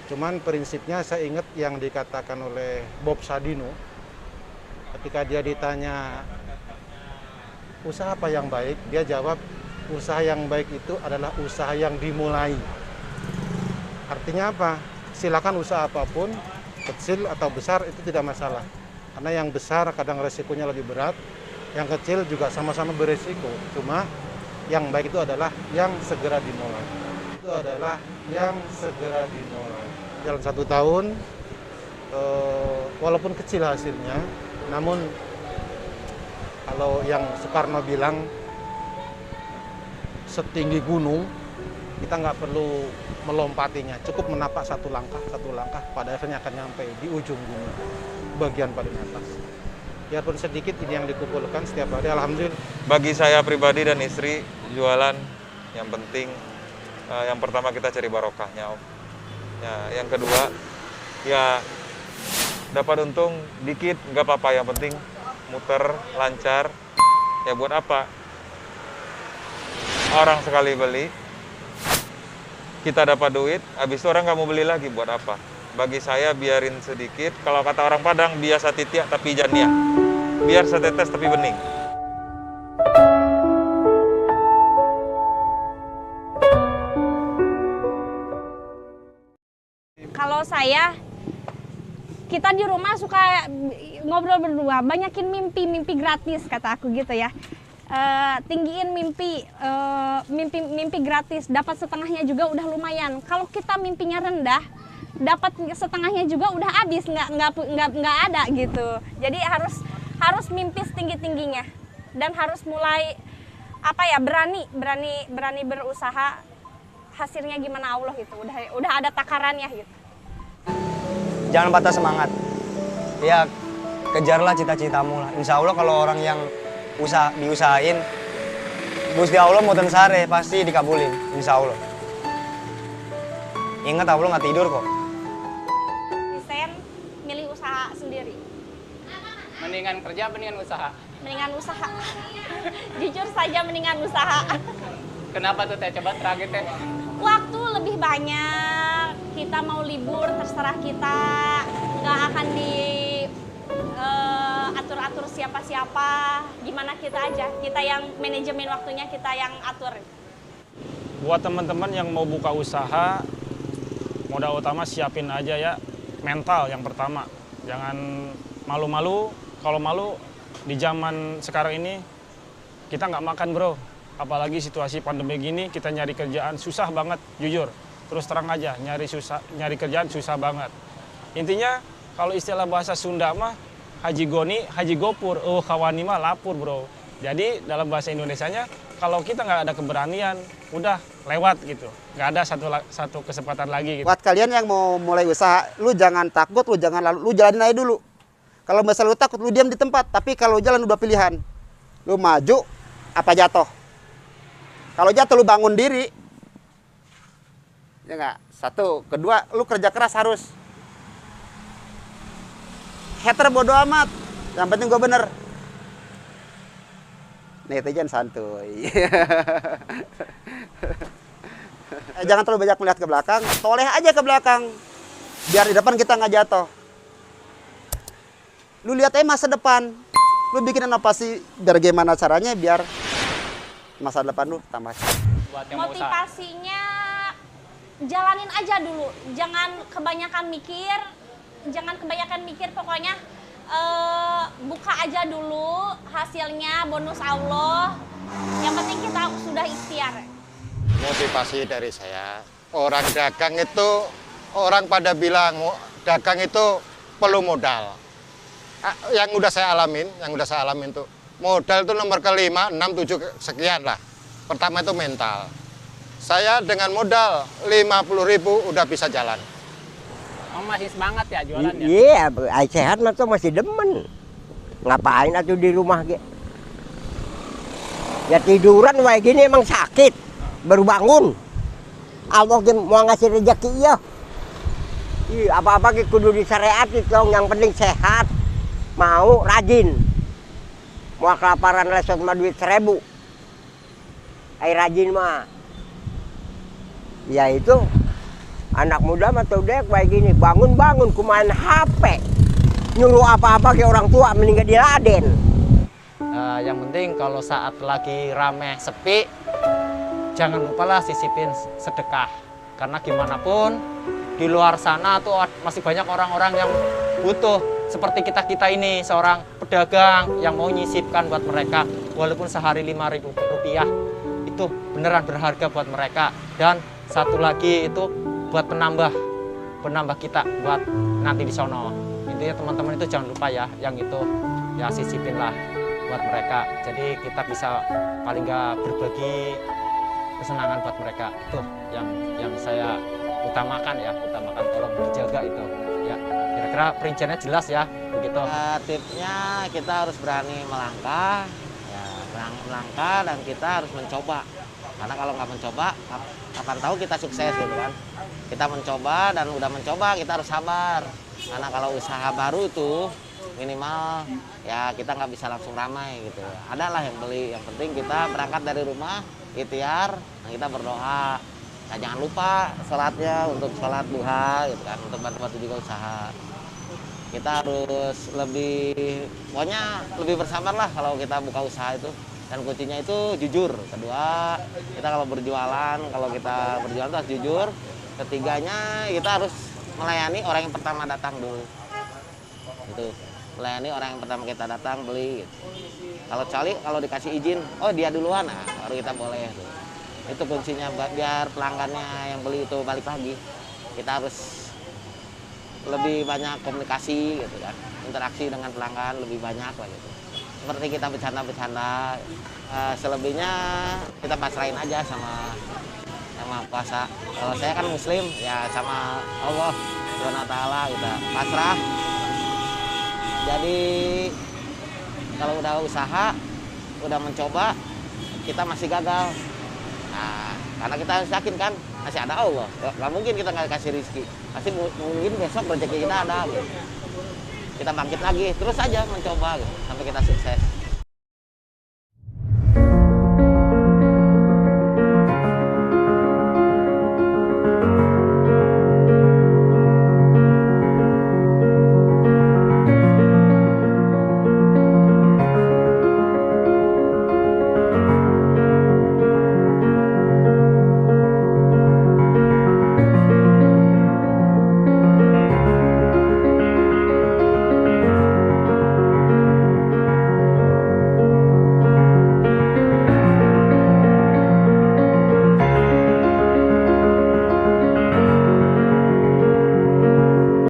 Cuman prinsipnya saya ingat yang dikatakan oleh Bob Sadino ketika dia ditanya usaha apa yang baik, dia jawab usaha yang baik itu adalah usaha yang dimulai. Artinya apa? Silakan usaha apapun, kecil atau besar itu tidak masalah. Karena yang besar kadang resikonya lebih berat, yang kecil juga sama-sama beresiko. Cuma yang baik itu adalah yang segera dimulai. Itu adalah yang segera dimulai. Dalam 1 tahun, walaupun kecil hasilnya, namun kalau yang Soekarno bilang setinggi gunung, kita nggak perlu melompatinya, cukup menapak satu langkah, pada akhirnya akan nyampe di ujung gunung, bagian paling atas. Biarpun sedikit ini yang dikumpulkan setiap hari, alhamdulillah. Bagi saya pribadi dan istri, jualan yang penting, yang pertama kita cari barokahnya, Om. Ya, yang kedua, ya dapat untung dikit, nggak apa-apa, yang penting muter, lancar. Ya buat apa? Orang sekali beli, kita dapat duit, habis itu orang nggak mau beli lagi, buat apa? Bagi saya biarin sedikit, kalau kata orang Padang, biasa titiak tapi jania. Biar setetes tapi bening. Kalau saya, kita di rumah suka ngobrol berdua, banyakin mimpi gratis kata aku gitu ya. Tinggiin mimpi gratis, dapat setengahnya juga udah lumayan. Kalau kita mimpinya rendah, dapat setengahnya juga udah habis, nggak ada gitu. Jadi harus mimpi setinggi-tingginya dan harus mulai berani berusaha. Hasilnya gimana Allah itu udah ada takarannya gitu. Jangan patah semangat. Ya kejarlah cita-citamu lah. Insya Allah kalau orang yang diusahain, Gusti Allah mau tensare pasti dikabulin. Insya Allah. Ingat Allah nggak tidur kok. Desain milih usaha sendiri. Mendingan kerja, mendingan usaha. Mendingan usaha. Jujur saja mendingan usaha. Kenapa tuh Teh? Coba terakhir Teh. Waktu lebih banyak, kita mau libur terserah kita, nggak akan atur-atur siapa-siapa, gimana kita aja, kita yang manajemen waktunya, kita yang atur. Buat teman-teman yang mau buka usaha, modal utama siapin aja ya, mental yang pertama. Jangan malu-malu, kalau malu di zaman sekarang ini kita nggak makan bro. Apalagi situasi pandemi gini, kita nyari kerjaan susah banget, jujur. Terus terang aja, nyari kerjaan susah banget. Intinya, kalau istilah bahasa Sunda mah, haji goni, haji gopur, kawani mah lapur bro. Jadi dalam bahasa Indonesianya, kalau kita nggak ada keberanian, udah lewat gitu. Nggak ada satu kesempatan lagi gitu. Buat kalian yang mau mulai usaha, lu jangan takut, lu jalanin aja dulu. Kalau misalnya lu takut, lu diam di tempat. Tapi kalau jalan udah pilihan, lu maju, apa jatuh. Kalau jatuh lu bangun diri, ya nggak? Satu, kedua, lu kerja keras harus. Hater bodo amat, yang penting gua bener. Netizen santuy. Jangan terlalu banyak melihat ke belakang, toleh aja ke belakang, biar di depan kita nggak jatuh. Lu lihat aja masa depan, lu bikin inovasi, biar gimana caranya biar masa depan lu tambah. Motivasinya jalanin aja dulu, jangan kebanyakan mikir, pokoknya buka aja dulu, hasilnya bonus Allah, yang penting kita sudah ikhtiar. Motivasi dari saya, orang dagang itu, orang pada bilang dagang itu perlu modal. Yang udah saya alamin tuh, modal itu nomor ke-5, 6, 7, sekian lah. Pertama itu mental. Saya dengan modal 50.000 udah bisa jalan. Masih semangat ya jualan ya? Iya, sehat mah tuh masih demen. Ngapain atuh di rumah ge? Ya tiduran kayak gini emang sakit. Baru bangun. Allah mau ngasih rezeki ya. Apa-apa kudu disyariatin dong, yang penting sehat. Mau rajin. Mau kelaparan lesot mah duit 1000. Rajin mah. Ya itu Anak muda mah tuh dek kayak gini, bangun-bangun kumain HP. Nyuruh apa-apa ke orang tua meninggal di Laden. Yang penting kalau saat lagi rame sepi, jangan lupalah sisipin sedekah. Karena gimana pun di luar sana tuh masih banyak orang-orang yang butuh. Seperti kita ini, seorang pedagang yang mau nyisipkan buat mereka. Walaupun sehari 5.000 rupiah, itu beneran berharga buat mereka. Dan satu lagi itu buat penambah kita buat nanti di sono. Intinya teman-teman itu jangan lupa ya, yang itu ya sisipin lah buat mereka. Jadi kita bisa paling nggak berbagi kesenangan buat mereka. Itu yang saya utamakan, tolong dijaga itu ya. Kira-kira perinciannya jelas ya begitu. Tipsnya kita harus berani melangkah, ya, berani melangkah dan kita harus mencoba. Karena kalau nggak mencoba, kapan tahu kita sukses gitu kan. Kita mencoba dan udah mencoba kita harus sabar. Karena kalau usaha baru itu minimal ya kita nggak bisa langsung ramai gitu. Ada lah yang beli. Yang penting kita berangkat dari rumah, ikhtiar, dan kita berdoa. Nah, jangan lupa sholatnya untuk sholat duha gitu kan, untuk bantu-bantu juga usaha. Kita harus pokoknya lebih bersabar lah kalau kita buka usaha itu. Dan kuncinya itu jujur. Kedua, kita kalau berjualan itu harus jujur. Ketiganya, kita harus melayani orang yang pertama datang dulu. Itu, melayani orang yang pertama kita datang beli. Gitu. Kalau dikasih izin, oh dia duluan, nah, baru kita boleh. Gitu. Itu kuncinya biar pelanggannya yang beli itu balik lagi. Kita harus lebih banyak komunikasi gitu kan, interaksi dengan pelanggan lebih banyak lah gitu. Seperti kita bercanda-bercanda, selebihnya kita pasrahin aja sama puasa. Kalau saya kan muslim ya sama Allah Subhanahu wa taala kita pasrah. Jadi kalau udah usaha, udah mencoba, kita masih gagal. Nah, karena kita harus yakin kan masih ada Allah. Nggak mungkin kita nggak kasih rezeki. Pasti mungkin besok rezeki kita ada. Gitu. Kita bangkit lagi, terus aja mencoba gitu, sampai kita sukses.